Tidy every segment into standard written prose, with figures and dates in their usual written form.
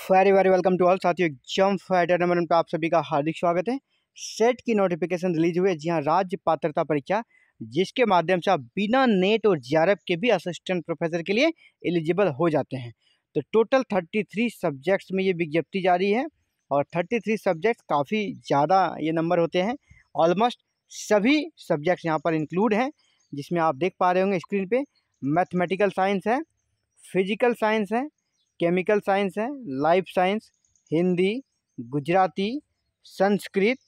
Very very welcome to all साथियों। Exam fighter number पर आप सभी का हार्दिक स्वागत है। सेट की नोटिफिकेशन रिलीज हुई है, जी हाँ, राज्य पात्रता परीक्षा, जिसके माध्यम से आप बिना नेट और जेआरएफ के भी असिस्टेंट प्रोफेसर के लिए एलिजिबल हो जाते हैं। तो टोटल 33 सब्जेक्ट्स में ये विज्ञप्ति जारी है और 33 सब्जेक्ट्स काफ़ी ज़्यादा ये नंबर होते हैं। ऑलमोस्ट सभी सब्जेक्ट्स यहाँ पर इंक्लूड हैं, जिसमें आप देख पा रहे होंगे स्क्रीन पे। मैथमेटिकल साइंस है, फिजिकल साइंस है, केमिकल साइंस है, life science, Hindi, Gujarati, Sanskrit,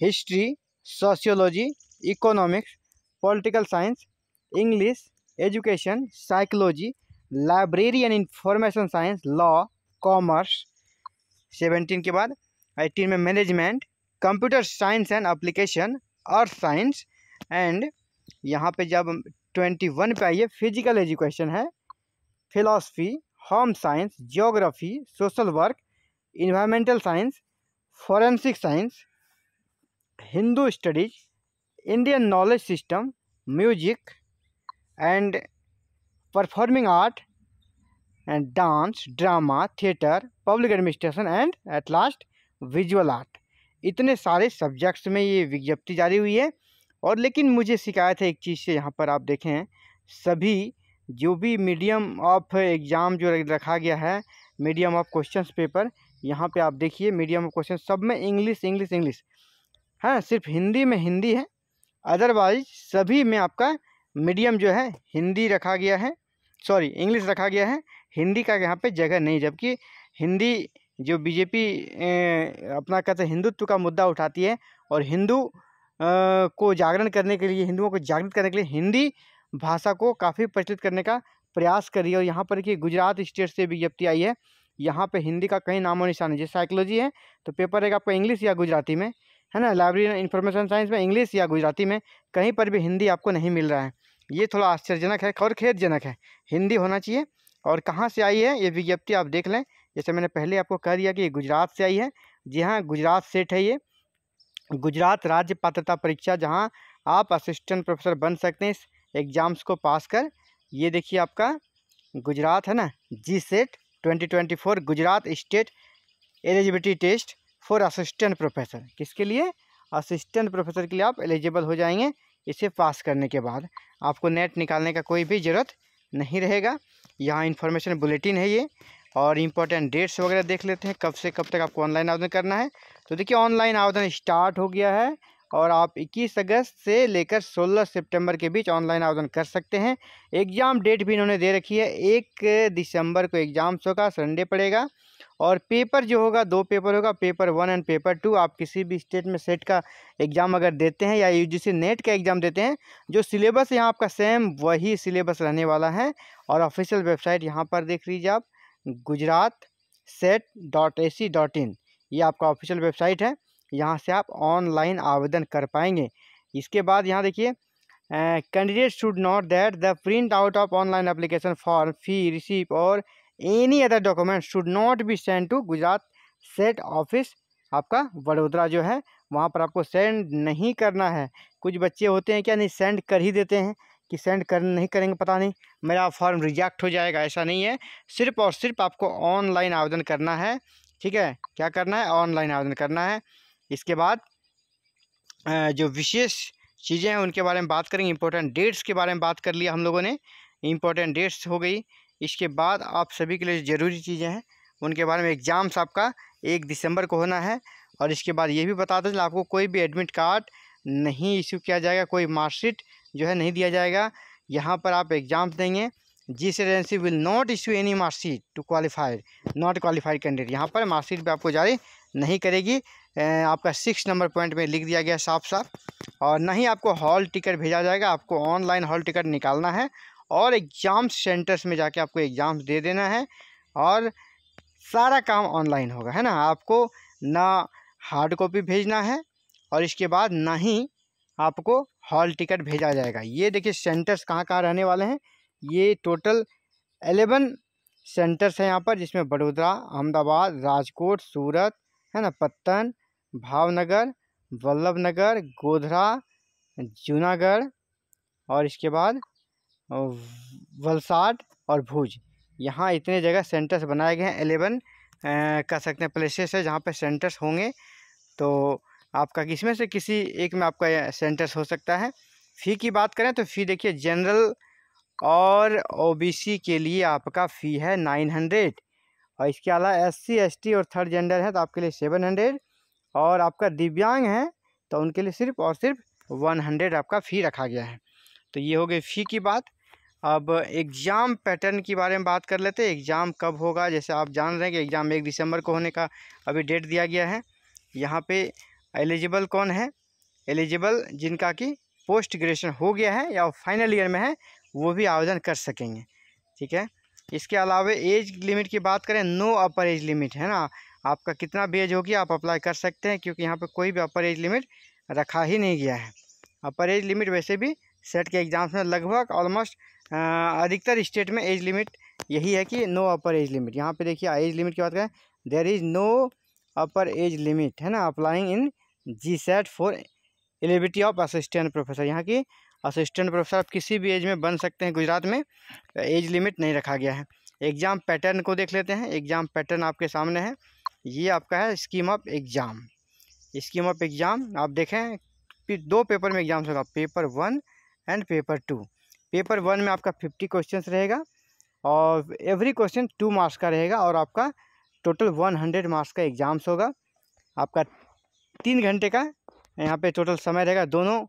history, sociology, economics, political science, English, education, psychology, library and information science, law, commerce. 17 के बाद 18 में management, computer science and application, earth science and यहाँ पे जब 21 पे आइए फिजिकल एजुकेशन है, philosophy, home science, geography, social work, environmental science, forensic science, Hindu studies, Indian knowledge system, music and performing art and dance, drama, theatre, public administration and at last visual art. इतने सारे subjects में ये विज्ञप्ति जारी हुई है। और लेकिन मुझे शिकायत है एक चीज़ से, यहाँ पर आप देखें सभी जो भी मीडियम ऑफ एग्ज़ाम जो रखा गया है, मीडियम ऑफ क्वेश्चंस पेपर, यहाँ पे आप देखिए मीडियम ऑफ क्वेश्चन सब में इंग्लिश इंग्लिश इंग्लिश है, सिर्फ हिंदी में हिंदी है। अदरवाइज सभी में आपका मीडियम जो है हिंदी रखा गया है, सॉरी इंग्लिश रखा गया है, हिंदी का यहाँ पे जगह नहीं। जबकि हिंदी जो बीजेपी अपना कहते हैं हिंदुत्व का मुद्दा उठाती है और हिंदू को जागरण करने के लिए, हिंदुओं को जागृत करने के लिए हिंदी भाषा को काफ़ी प्रचलित करने का प्रयास करी है। और यहाँ पर कि गुजरात स्टेट से विज्ञप्ति आई है, यहाँ पे हिंदी का कहीं नामो निशान नहीं। जैसे साइकोलॉजी है तो पेपर रहेगा आपका इंग्लिश या गुजराती में, है ना। लाइब्रेरी इंफॉर्मेशन साइंस में इंग्लिश या गुजराती में, कहीं पर भी हिंदी आपको नहीं मिल रहा है। ये थोड़ा आश्चर्यजनक है और खेदजनक है। हिंदी होना चाहिए। और कहाँ से आई है ये विज्ञप्ति आप देख लें। जैसे मैंने पहले आपको कह दिया कि ये गुजरात से आई है। जी हाँ, गुजरात सेट है ये, गुजरात राज्य पात्रता परीक्षा, जहाँ आप असिस्टेंट प्रोफेसर बन सकते हैं इस एग्ज़ाम्स को पास कर। ये देखिए आपका गुजरात है ना, G SET 2024 Gujarat state eligibility test for assistant professor. किसके लिए? असिस्टेंट प्रोफेसर के लिए आप एलिजिबल हो जाएंगे। इसे पास करने के बाद आपको नेट निकालने का कोई भी ज़रूरत नहीं रहेगा। यहाँ इन्फॉर्मेशन बुलेटिन है ये, और इम्पोर्टेंट डेट्स वगैरह देख लेते हैं कब से कब तक आपको ऑनलाइन आवेदन करना है। तो देखिए ऑनलाइन आवेदन स्टार्ट हो गया है और आप 21 अगस्त से लेकर 16 सितंबर के बीच ऑनलाइन आवेदन कर सकते हैं। एग्ज़ाम डेट भी इन्होंने दे रखी है, 1 दिसंबर को एग्ज़ाम्स होगा, संडे पड़ेगा। और पेपर जो होगा 2 पेपर होगा, पेपर 1 एंड पेपर 2। आप किसी भी स्टेट में सेट का एग्ज़ाम अगर देते हैं या यूजीसी नेट का एग्ज़ाम देते हैं, जो सिलेबस यहाँ आपका सेम वही सिलेबस रहने वाला है। और ऑफिशियल वेबसाइट यहाँ पर देख लीजिए आप, gujaratset.ac.in, ये आपका ऑफिशियल वेबसाइट है। यहाँ से आप ऑनलाइन आवेदन कर पाएंगे। इसके बाद यहाँ देखिए, candidate should note that the print out of online application form, fee receipt और any other document should not be send to Gujarat SET office, आपका वडोदरा जो है वहाँ पर आपको सेंड नहीं करना है। कुछ बच्चे होते हैं क्या, नहीं सेंड कर ही देते हैं कि सेंड कर नहीं करेंगे, पता नहीं मेरा फॉर्म रिजेक्ट हो जाएगा। ऐसा नहीं है, सिर्फ और सिर्फ आपको ऑनलाइन आवेदन करना है। ठीक है, क्या करना है? ऑनलाइन आवेदन करना है। इसके बाद जो विशेष चीज़ें हैं उनके बारे में बात करेंगे। इंपॉर्टेंट डेट्स के बारे में बात कर लिया हम लोगों ने, इंपॉर्टेंट डेट्स हो गई। इसके बाद आप सभी के लिए ज़रूरी चीज़ें हैं उनके बारे में। एग्ज़ाम्स आपका 1 दिसंबर को होना है। और इसके बाद ये भी बता दें, आपको कोई भी एडमिट कार्ड नहीं इशू किया जाएगा, कोई मार्कशीट जो है नहीं दिया जाएगा। यहाँ पर आप एग्ज़ाम्स देंगे, GS agency will not issue any marksheet to qualified not qualified candidate. यहाँ पर मार्कशीट भी आपको जारी नहीं करेगी। आपका 6 नंबर पॉइंट में लिख दिया गया साफ साफ। और ना ही आपको हॉल टिकट भेजा जाएगा, आपको ऑनलाइन हॉल टिकट निकालना है और एग्ज़ाम सेंटर्स में जाके आपको एग्ज़ाम्स दे देना है। और सारा काम ऑनलाइन होगा, है ना। आपको ना हार्ड कॉपी भेजना है और इसके बाद ना ही आपको हॉल टिकट भेजा जाएगा। ये देखिए सेंटर्स कहाँ कहाँ रहने वाले हैं। ये टोटल 11 सेंटर्स हैं यहाँ पर, जिसमें बड़ोदरा, अहमदाबाद, राजकोट, सूरत, है ना, पत्तन, भावनगर, वल्लभनगर, गोधरा, जूनागढ़ और इसके बाद वलसाड और भुज। यहाँ इतने जगह सेंटर्स बनाए गए हैं 11 कह सकते हैं प्लेसेस है जहाँ पे सेंटर्स होंगे। तो आपका किसमें से किसी एक में आपका सेंटर्स हो सकता है। फ़ी की बात करें तो फ़ी देखिए जनरल और ओबीसी के लिए आपका फ़ी है 900, और इसके अलावा एससी एसटी और थर्ड जेंडर है तो आपके लिए 700, और आपका दिव्यांग है तो उनके लिए सिर्फ और सिर्फ 100 आपका फ़ी रखा गया है। तो ये हो गई फ़ी की बात। अब एग्ज़ाम पैटर्न के बारे में बात कर लेते हैं। एग्ज़ाम कब होगा, जैसे आप जान रहे हैं कि एग्ज़ाम 1 दिसंबर को होने का अभी डेट दिया गया है। यहाँ पे एलिजिबल कौन है, एलिजिबल जिनका कि पोस्ट ग्रेजुएशन हो गया है या फाइनल ईयर में है वो भी आवेदन कर सकेंगे, ठीक है। इसके अलावा एज लिमिट की बात करें, नो अपर एज लिमिट है ना, आपका कितना भी एज होगी आप अप्लाई कर सकते हैं, क्योंकि यहाँ पे कोई भी अपर एज लिमिट रखा ही नहीं गया है। अपर एज लिमिट वैसे भी सेट के एग्ज़ाम्स में लगभग ऑलमोस्ट अधिकतर स्टेट में एज लिमिट यही है कि नो अपर एज लिमिट। यहाँ पे देखिए एज लिमिट की बात करें, there is no upper age limit है ना applying in GSET for eligibility of assistant professor. यहाँ की असिस्टेंट प्रोफेसर आप किसी भी एज में बन सकते हैं गुजरात में, एज लिमिट नहीं रखा गया है। एग्ज़ाम पैटर्न को देख लेते हैं। एग्ज़ाम पैटर्न आपके सामने है, ये आपका है scheme of exam. Scheme of exam आप देखें, फिर 2 पेपर में एग्ज़ाम्स होगा, पेपर 1 एंड पेपर 2। पेपर 1 में आपका 50 क्वेश्चंस रहेगा और एवरी क्वेश्चन 2 मार्क्स का रहेगा, और आपका टोटल 100 मार्क्स का एग्ज़ाम्स होगा। आपका 3 घंटे का यहाँ पे टोटल समय रहेगा दोनों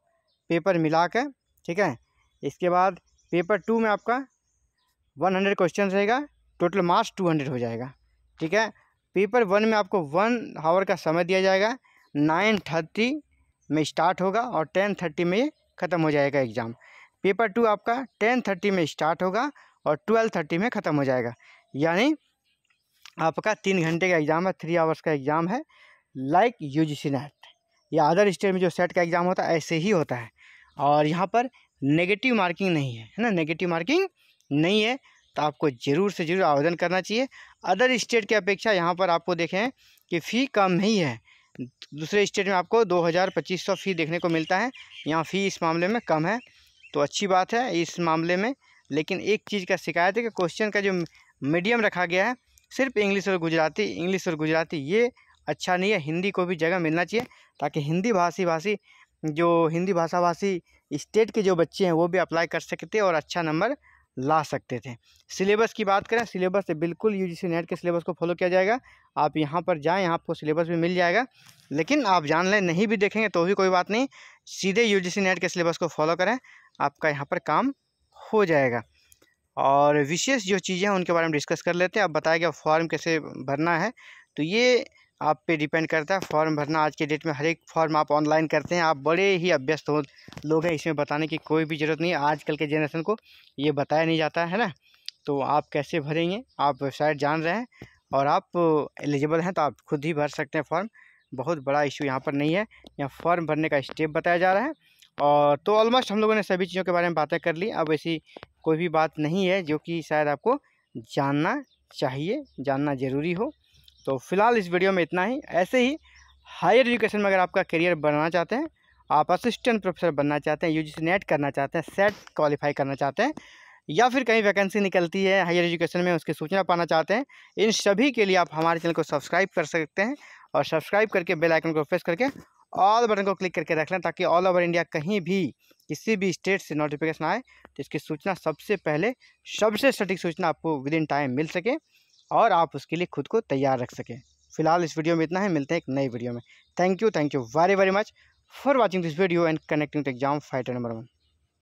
पेपर मिलाकर, ठीक है। इसके बाद पेपर 2 में आपका 100 क्वेश्चन रहेगा, टोटल मार्क्स 200 हो जाएगा, ठीक है। पेपर 1 में आपको 1 आवर का समय दिया जाएगा, 9:30 में स्टार्ट होगा और 10:30 में ख़त्म हो जाएगा एग्ज़ाम। पेपर 2 आपका 10:30 में स्टार्ट होगा और 12:30 में ख़त्म हो जाएगा, यानी आपका 3 घंटे का एग्ज़ाम है, 3 आवर्स का एग्ज़ाम है। लाइक UGC नेट या अदर स्टेट में जो सेट का एग्ज़ाम होता है ऐसे ही होता है, और यहाँ पर नेगेटिव मार्किंग नहीं है ना, नेगेटिव मार्किंग नहीं है, तो आपको ज़रूर से ज़रूर आवेदन करना चाहिए। अदर स्टेट की अपेक्षा यहाँ पर आपको देखें कि फ़ी कम नहीं है। दूसरे स्टेट में आपको 2000-2500 फ़ी देखने को मिलता है, यहाँ फ़ी इस मामले में कम है, तो अच्छी बात है इस मामले में। लेकिन एक चीज़ का शिकायत है कि क्वेश्चन का जो मीडियम रखा गया है सिर्फ इंग्लिश और गुजराती, ये अच्छा नहीं है। हिंदी को भी जगह मिलना चाहिए, ताकि हिंदी भाषा भाषी स्टेट के जो बच्चे हैं वो भी अप्लाई कर सकते और अच्छा नंबर ला सकते थे। सिलेबस की बात करें, सिलेबस से बिल्कुल UGC नेट के सिलेबस को फॉलो किया जाएगा। आप यहाँ पर जाएँ, यहाँ आपको सिलेबस भी मिल जाएगा, लेकिन आप जान लें नहीं भी देखेंगे तो भी कोई बात नहीं, सीधे UGC नेट के सिलेबस को फॉलो करें, आपका यहाँ पर काम हो जाएगा। और विशेष जो चीज़ें हैं उनके बारे में डिस्कस कर लेते हैं। अब बताया गया फॉर्म कैसे भरना है, तो ये आप पे डिपेंड करता है फॉर्म भरना। आज के डेट में हर एक फॉर्म आप ऑनलाइन करते हैं, आप बड़े ही अभ्यस्त हो लोग हैं, इसमें बताने की कोई भी ज़रूरत नहीं है। आजकल के जनरेशन को ये बताया नहीं जाता है ना, तो आप कैसे भरेंगे, आप वेबसाइट जान रहे हैं और आप एलिजिबल हैं तो आप खुद ही भर सकते हैं फॉर्म। बहुत बड़ा इशू यहाँ पर नहीं है, यहाँ फॉर्म भरने का स्टेप बताया जा रहा है। और तो ऑलमोस्ट हम लोगों ने सभी चीज़ों के बारे में बातें कर ली। अब ऐसी कोई भी बात नहीं है जो कि शायद आपको जानना चाहिए, जानना ज़रूरी हो। तो फिलहाल इस वीडियो में इतना ही। ऐसे ही हायर एजुकेशन में अगर आपका करियर बनाना चाहते हैं, आप असिस्टेंट प्रोफेसर बनना चाहते हैं, UGC नेट करना चाहते हैं, सेट क्वालिफाई करना चाहते हैं, या फिर कहीं वैकेंसी निकलती है हायर एजुकेशन में उसकी सूचना पाना चाहते हैं, इन सभी के लिए आप हमारे चैनल को सब्सक्राइब कर सकते हैं, और सब्सक्राइब करके बेल आइकन को प्रेस करके ऑल बटन को क्लिक करके रख लें, ताकि ऑल ओवर इंडिया कहीं भी किसी भी स्टेट से नोटिफिकेशन आए तो इसकी सूचना सबसे पहले, सबसे सटीक सूचना आपको विद इन टाइम मिल सके और आप उसके लिए खुद को तैयार रख सकें। फिलहाल इस वीडियो में इतना है, मिलते हैं एक नई वीडियो में। Thank you very much for watching this video and connecting to exam fighter number 1।